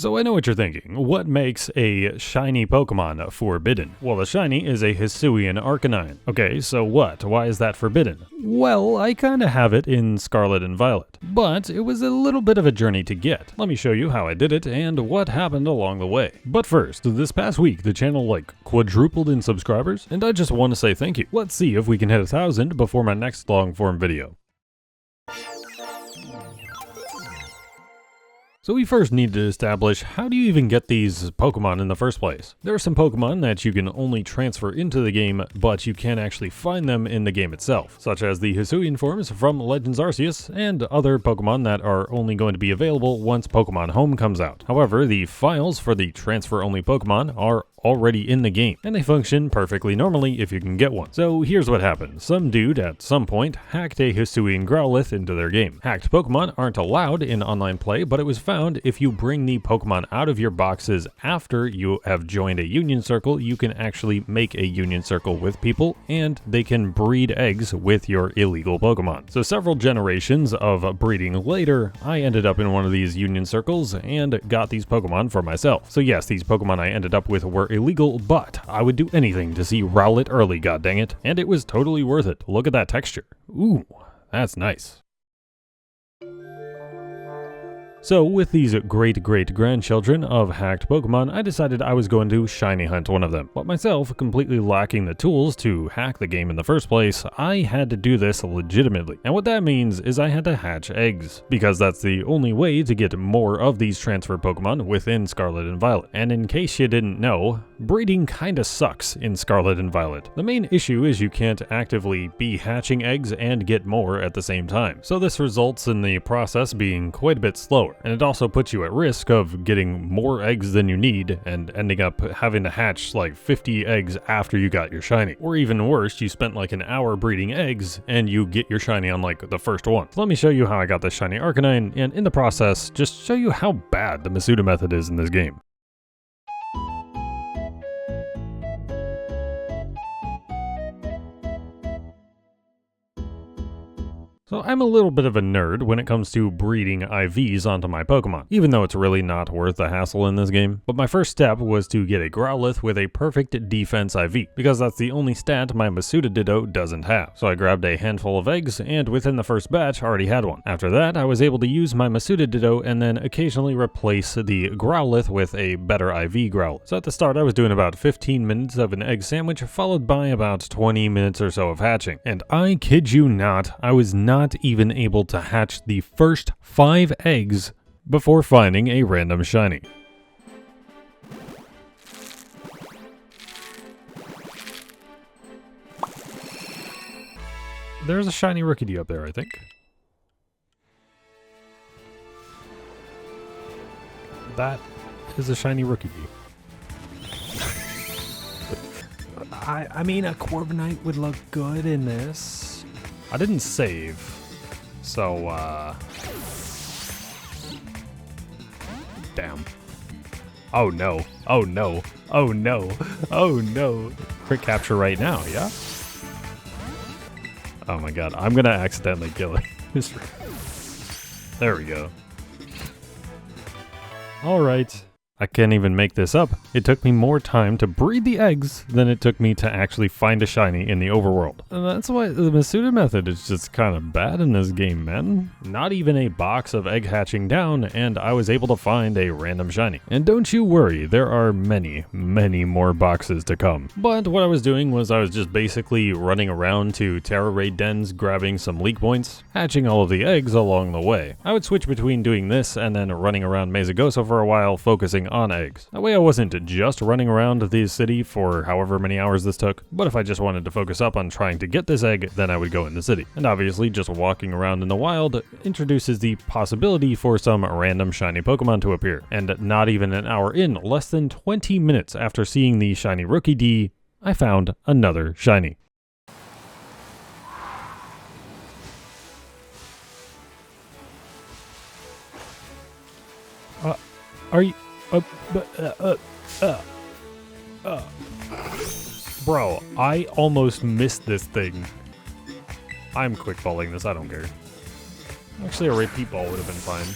So I know what you're thinking. What makes a shiny Pokemon forbidden? Well, the shiny is a Hisuian Arcanine. Okay, so what? Why is that forbidden? Well, I kinda have it in Scarlet and Violet, but it was a little bit of a journey to get. Let me show you how I did it and what happened along the way. But first, this past week, the channel quadrupled in subscribers, and I just want to say thank you. Let's see if we can hit 1,000 before my next long form video. So we first need to establish, how do you even get these Pokemon in the first place? There are some Pokemon that you can only transfer into the game, but you can't actually find them in the game itself, such as the Hisuian forms from Legends Arceus, and other Pokemon that are only going to be available once Pokemon Home comes out. However, the files for the transfer-only Pokemon are already in the game, and they function perfectly normally if you can get one. So here's what happened. Some dude at some point hacked a Hisuian Growlithe into their game. Hacked Pokemon aren't allowed in online play, but it was found if you bring the Pokemon out of your boxes after you have joined a union circle, you can actually make a union circle with people, and they can breed eggs with your illegal Pokemon. So several generations of breeding later, I ended up in one of these union circles and got these Pokemon for myself. So yes, these Pokemon I ended up with were illegal, but I would do anything to see Rowlet early, goddanggit, and it was totally worth it. Look at that texture. Ooh, that's nice. So with these great-great-grandchildren of hacked Pokemon, I decided I was going to shiny hunt one of them. But myself, completely lacking the tools to hack the game in the first place, I had to do this legitimately. And what that means is I had to hatch eggs, because that's the only way to get more of these transfer Pokemon within Scarlet and Violet. And in case you didn't know, breeding kinda sucks in Scarlet and Violet. The main issue is you can't actively be hatching eggs and get more at the same time. So this results in the process being quite a bit slower. And it also puts you at risk of getting more eggs than you need and ending up having to hatch 50 eggs after you got your shiny. Or even worse, you spent an hour breeding eggs and you get your shiny on the first one. So let me show you how I got this shiny Arcanine, and in the process, just show you how bad the Masuda method is in this game. So I'm a little bit of a nerd when it comes to breeding IVs onto my Pokemon, even though it's really not worth the hassle in this game. But my first step was to get a Growlithe with a perfect defense IV, because that's the only stat my Masuda Ditto doesn't have. So I grabbed a handful of eggs, and within the first batch, I already had one. After that, I was able to use my Masuda Ditto and then occasionally replace the Growlithe with a better IV Growlithe. So at the start, I was doing about 15 minutes of an egg sandwich, followed by about 20 minutes or so of hatching. And I kid you not, I was not even able to hatch the first 5 eggs before finding a random shiny. There's a shiny Rookidee up there, I think. That is a shiny Rookidee. I mean, a Corviknight would look good in this. I didn't save. So, damn. Oh no. Oh no. Oh no. Oh no. Crit capture right now, yeah? Oh my god, I'm gonna accidentally kill it. There we go. Alright. I can't even make this up. It took me more time to breed the eggs than it took me to actually find a shiny in the overworld. And that's why the Masuda method is just kind of bad in this game, man. Not even a box of egg hatching down, and I was able to find a random shiny. And don't you worry, there are many, many more boxes to come. But what I was doing was I was just basically running around to Terra Raid dens, grabbing some leak points, hatching all of the eggs along the way. I would switch between doing this and then running around Mesagosa for a while, focusing on eggs. That way I wasn't just running around the city for however many hours this took, but if I just wanted to focus up on trying to get this egg, then I would go in the city. And obviously just walking around in the wild introduces the possibility for some random shiny Pokemon to appear. And not even an hour in, less than 20 minutes after seeing the shiny Rookidee, I found another shiny. Are you... Bro, I almost missed this thing. I'm quickballing this, I don't care. Actually, a repeat ball would have been fine.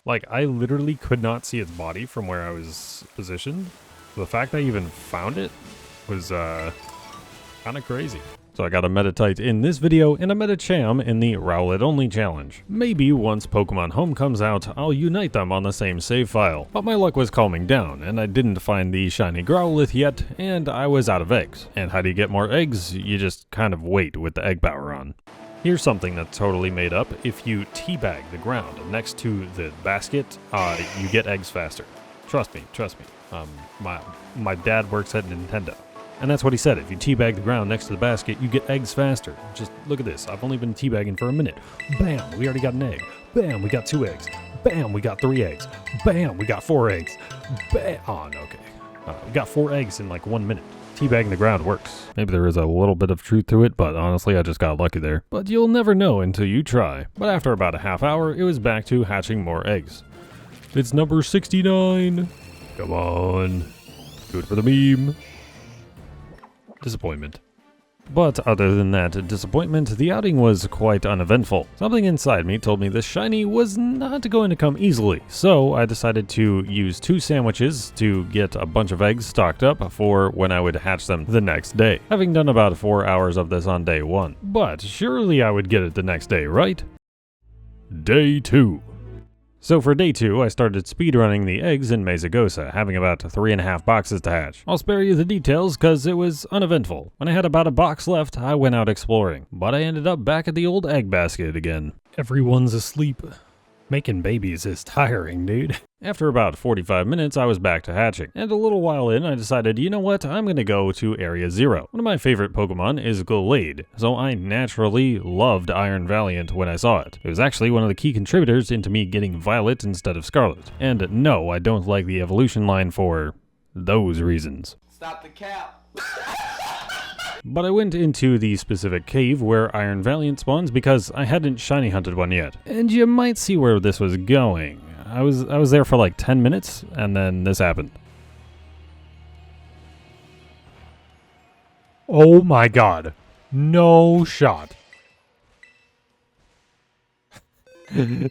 Like, I literally could not see its body from where I was positioned. The fact I even found it was kind of crazy. So I got a Meditite in this video and a Medicham in the Rowlet Only challenge. Maybe once Pokemon Home comes out, I'll unite them on the same save file. But my luck was calming down, and I didn't find the shiny Growlithe yet, and I was out of eggs. And how do you get more eggs? You just kind of wait with the egg power on. Here's something that's totally made up. If you teabag the ground next to the basket, you get eggs faster. Trust me. My dad works at Nintendo. And that's what he said. If you teabag the ground next to the basket, you get eggs faster. Just look at this. I've only been teabagging for a minute. Bam, we already got an egg. Bam, we got 2 eggs. Bam, we got 3 eggs. Bam, we got 4 eggs. Bam, oh, no, okay. We got 4 eggs in like 1 minute. Teabagging the ground works. Maybe there is a little bit of truth to it, but honestly, I just got lucky there. But you'll never know until you try. But after about a half hour, it was back to hatching more eggs. It's number 69. Come on. Do it for the meme. Disappointment. But other than that disappointment, the outing was quite uneventful. Something inside me told me this shiny was not going to come easily, so I decided to use 2 sandwiches to get a bunch of eggs stocked up for when I would hatch them the next day, having done about 4 hours of this on day 1. But surely I would get it the next day, right? Day 2. So for day 2, I started speedrunning the eggs in Mesagosa, having about 3.5 boxes to hatch. I'll spare you the details cause it was uneventful. When I had about a box left, I went out exploring, but I ended up back at the old egg basket again. Everyone's asleep. Making babies is tiring, dude. After about 45 minutes, I was back to hatching, and a little while in, I decided, you know what, I'm gonna go to Area 0. One of my favorite Pokemon is Gallade, so I naturally loved Iron Valiant when I saw it. It was actually one of the key contributors into me getting Violet instead of Scarlet. And no, I don't like the evolution line for those reasons. Stop the cap. But I went into the specific cave where Iron Valiant spawns because I hadn't shiny hunted one yet. And you might see where this was going. I was there for like 10 minutes and then this happened. Oh my god. No shot.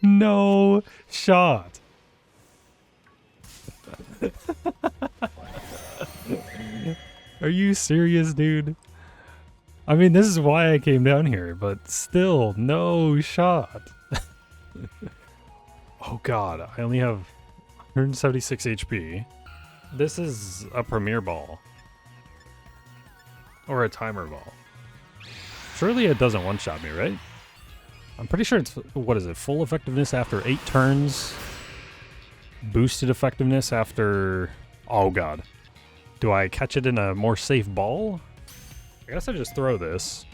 No shot. Are you serious, dude? I mean, this is why I came down here, but still, no shot. Oh god, I only have 176 HP. This is a Premier Ball. Or a Timer Ball. Surely it doesn't one-shot me, right? I'm pretty sure it's, what is it, full effectiveness after 8 turns? Boosted effectiveness after... Oh god. Do I catch it in a more safe ball? I guess I just throw this.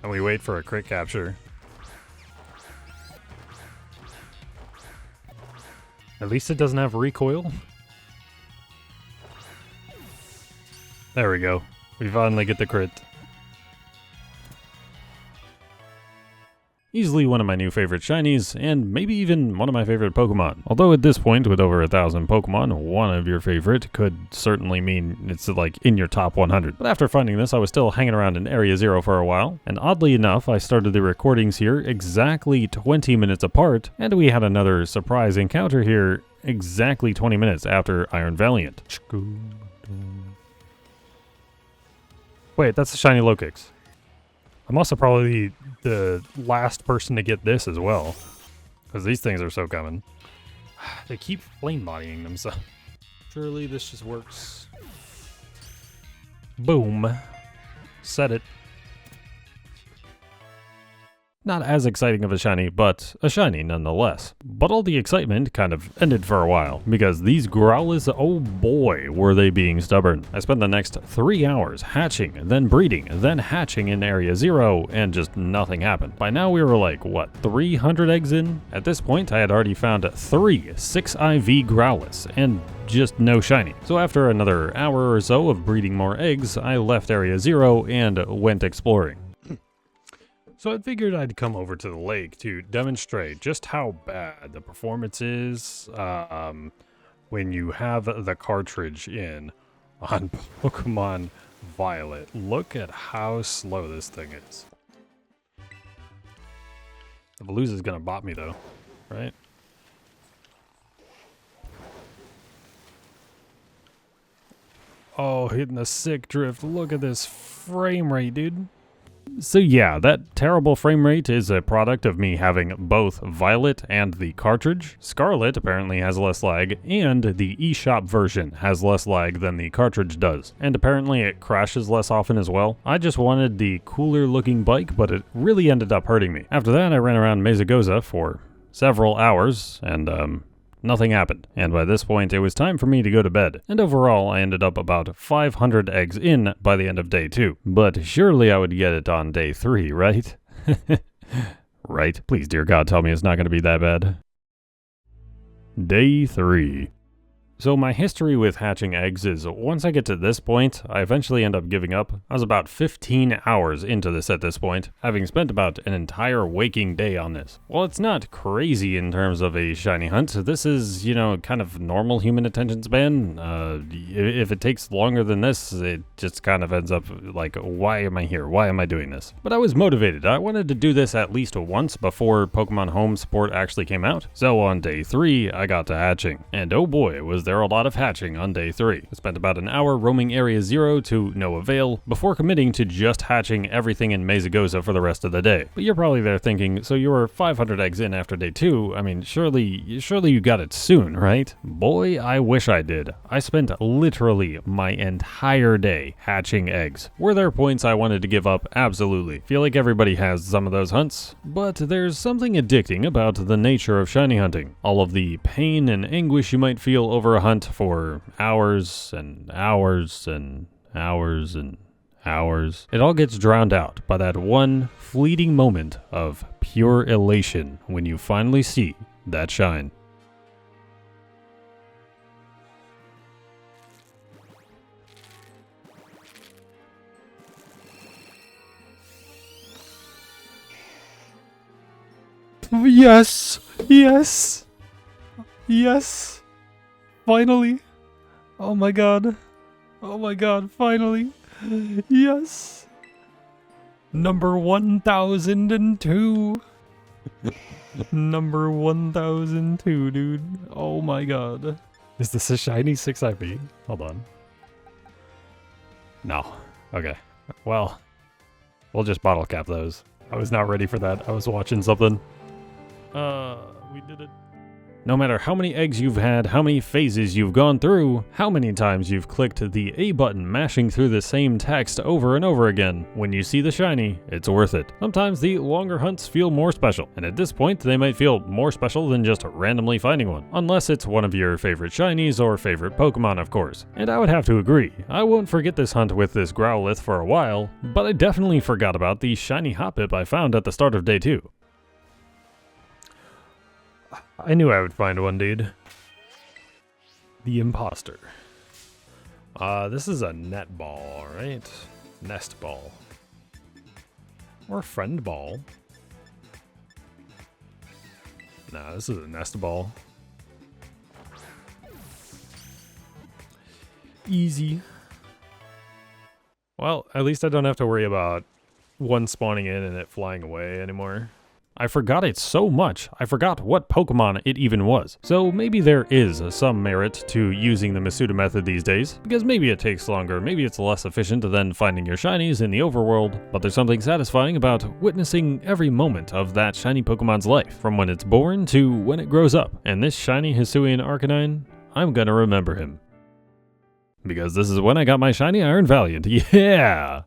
And we wait for a crit capture. At least it doesn't have recoil. There we go. We finally get the crit. Easily one of my new favorite shinies, and maybe even one of my favorite Pokemon. Although at this point, with over 1,000 Pokemon, one of your favorite could certainly mean it's like in your top 100. But after finding this, I was still hanging around in Area 0 for a while, and oddly enough, I started the recordings here exactly 20 minutes apart, and we had another surprise encounter here exactly 20 minutes after Iron Valiant. Wait, that's the shiny Lokix. I'm also probably the last person to get this as well, because these things are so common. They keep flame bodying themselves. Surely this just works. Boom. Set it. Not as exciting of a shiny, but a shiny nonetheless. But all the excitement kind of ended for a while, because these Growlithes, oh boy, were they being stubborn. I spent the next 3 hours hatching, then breeding, then hatching in Area 0, and just nothing happened. By now we were like, what, 300 eggs in? At this point, I had already found 3 6IV Growlithes, and just no shiny. So after another hour or so of breeding more eggs, I left Area 0 and went exploring. So I figured I'd come over to the lake to demonstrate just how bad the performance is when you have the cartridge in on Pokemon Violet. Look at how slow this thing is. The Veluza's gonna bop me though. right? Oh, hitting a sick drift. Look at this frame rate, dude. So yeah, that terrible frame rate is a product of me having both Violet and the cartridge. Scarlet apparently has less lag, and the eShop version has less lag than the cartridge does. And apparently it crashes less often as well. I just wanted the cooler looking bike, but it really ended up hurting me. After that, I ran around Masuda for several hours, and nothing happened, and by this point it was time for me to go to bed, and overall I ended up about 500 eggs in by the end of day 2. But surely I would get it on day 3, right? Right? Please, dear God, tell me it's not going to be that bad. Day 3. So my history with hatching eggs is once I get to this point, I eventually end up giving up. I was about 15 hours into this at this point, having spent about an entire waking day on this. While it's not crazy in terms of a shiny hunt, this is, you know, kind of normal human attention span. If it takes longer than this, it just kind of ends up like, why am I here? Why am I doing this? But I was motivated. I wanted to do this at least once before Pokemon Home support actually came out. So on day 3, I got to hatching. And oh boy, was there a lot of hatching on day 3. I spent about an hour roaming Area 0 to no avail, before committing to just hatching everything in Mesagoza for the rest of the day. But you're probably there thinking, so you were 500 eggs in after day 2, I mean, surely you got it soon, right? Boy, I wish I did. I spent literally my entire day hatching eggs. Were there points I wanted to give up? Absolutely. Feel like everybody has some of those hunts, but there's something addicting about the nature of shiny hunting. All of the pain and anguish you might feel over a hunt for hours and hours and hours and hours. It all gets drowned out by that one fleeting moment of pure elation when you finally see that shine. Yes! Yes! Yes! Finally! Oh my god! Oh my god, finally! Yes! Number 1002! Number 1002, dude. Oh my god. Is this a shiny 6IV? Hold on. No. Okay. Well, we'll just bottle cap those. I was not ready for that. I was watching something. We did it. No matter how many eggs you've had, how many phases you've gone through, how many times you've clicked the A button mashing through the same text over and over again, when you see the shiny, it's worth it. Sometimes the longer hunts feel more special, and at this point they might feel more special than just randomly finding one. Unless it's one of your favorite shinies or favorite Pokemon, of course. And I would have to agree, I won't forget this hunt with this Growlithe for a while, but I definitely forgot about the shiny Hoppip I found at the start of day 2. I knew I would find one, dude. The imposter. This is a net ball, right? Nest ball. Or friend ball. Nah, this is a nest ball. Easy. Well, at least I don't have to worry about one spawning in and it flying away anymore. I forgot it so much, I forgot what Pokemon it even was. So maybe there is some merit to using the Masuda method these days, because maybe it takes longer, maybe it's less efficient than finding your shinies in the overworld, but there's something satisfying about witnessing every moment of that shiny Pokemon's life, from when it's born to when it grows up. And this shiny Hisuian Arcanine, I'm gonna remember him. Because this is when I got my shiny Iron Valiant, yeah!